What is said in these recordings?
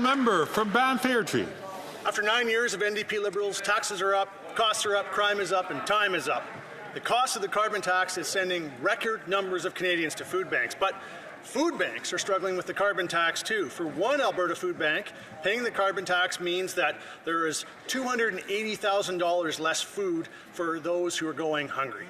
Member from Banff-Airdrie. After 9 years of NDP Liberals, taxes are up, costs are up, crime is up, and time is up. The cost of the carbon tax is sending record numbers of Canadians to food banks, but food banks are struggling with the carbon tax too. For one Alberta food bank, paying the carbon tax means that there is $280,000 less food for those who are going hungry.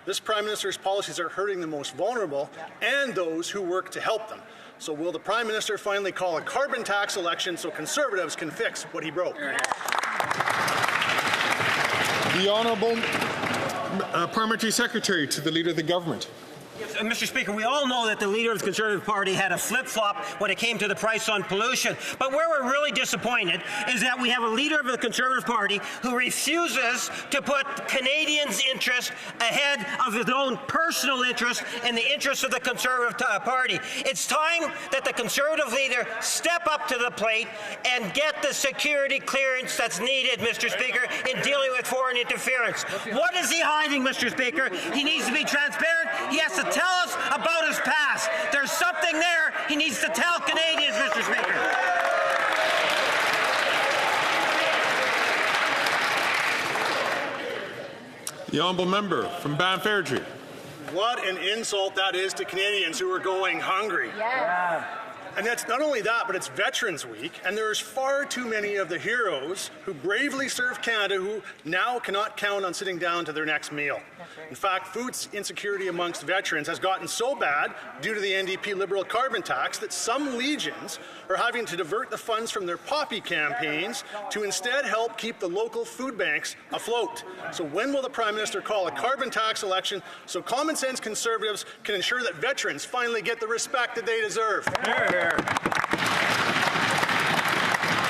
This Prime Minister's policies are hurting the most vulnerable and those who work to help them. So will the Prime Minister finally call a carbon tax election so Conservatives can fix what he broke? The Honourable Parliamentary Secretary to the Leader of the Government. Mr. Speaker, we all know that the Leader of the Conservative Party had a flip-flop when it came to the price on pollution. But where we're really disappointed is that we have a Leader of the Conservative Party who refuses to put Canadians' interest ahead of his own personal interest and the interest of the Conservative Party. It's time that the Conservative leader step up to the plate and get the security clearance that's needed, Mr. Speaker, in dealing with foreign interference. What is he hiding, Mr. Speaker? He needs to be transparent. He has to tell us about his past. There's something there he needs to tell Canadians, Mr. Speaker. The Honourable Member from Banff-Airdrie. What an insult that is to Canadians who are going hungry. Yeah. And that's not only that, but it's Veterans Week, and there's far too many of the heroes who bravely served Canada who now cannot count on sitting down to their next meal. In fact, food insecurity amongst veterans has gotten so bad due to the NDP Liberal carbon tax that some legions are having to divert the funds from their poppy campaigns to instead help keep the local food banks afloat. So when will the Prime Minister call a carbon tax election so common sense Conservatives can ensure that veterans finally get the respect that they deserve?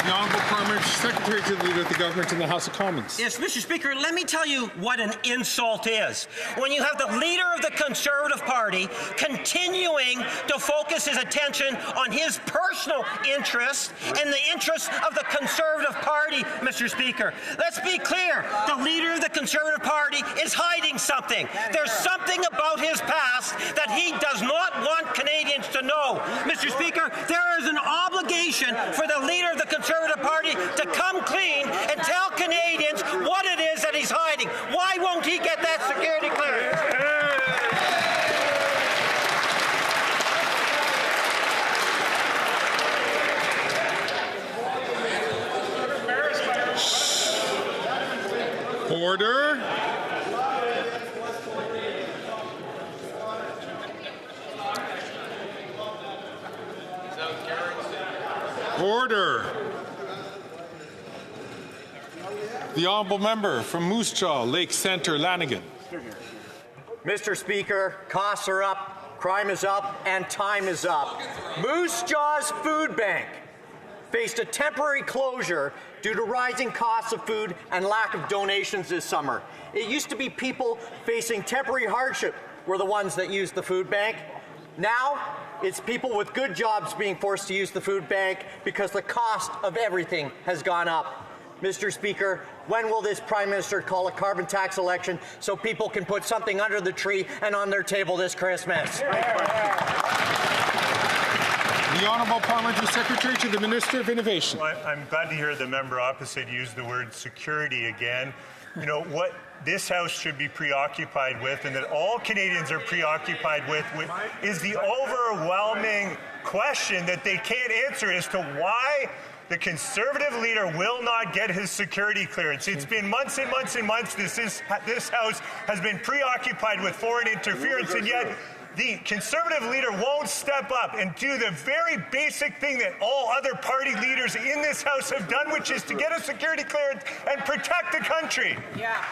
The Honourable Parliamentary Secretary to the Leader of the Government in the House of Commons. Yes, Mr. Speaker, let me tell you what an insult is. When you have the Leader of the Conservative Party continuing to focus his attention on his personal interests and the interests of the Conservative Party, Mr. Speaker. Let's be clear. The Leader of the Conservative Party is hiding something. There's something about his past that he does not want Canadians to know. Mr. Speaker, there is an obligation for the Leader of the Conservative Party to come clean and tell Canadians what it is that he's hiding. Why won't he get that security clearance? Order. Order. The Honourable Member from Moose Jaw, Lake Centre, Lanigan. Mr. Speaker, costs are up, crime is up, and time is up. Moose Jaw's food bank faced a temporary closure due to rising costs of food and lack of donations this summer. It used to be people facing temporary hardship were the ones that used the food bank. Now, it's people with good jobs being forced to use the food bank because the cost of everything has gone up. Mr. Speaker, when will this Prime Minister call a carbon tax election so people can put something under the tree and on their table this Christmas? The Honourable Parliamentary Secretary to the Minister of Innovation. Well, I'm glad to hear the member opposite use the word security again. You know, what this House should be preoccupied with, and that all Canadians are preoccupied with is the overwhelming question that they can't answer as to why the Conservative leader will not get his security clearance. It's been months and months and months. This House has been preoccupied with foreign interference, and yet the Conservative leader won't step up and do the very basic thing that all other party leaders in this House have done, which is to get a security clearance and protect the country. Yeah.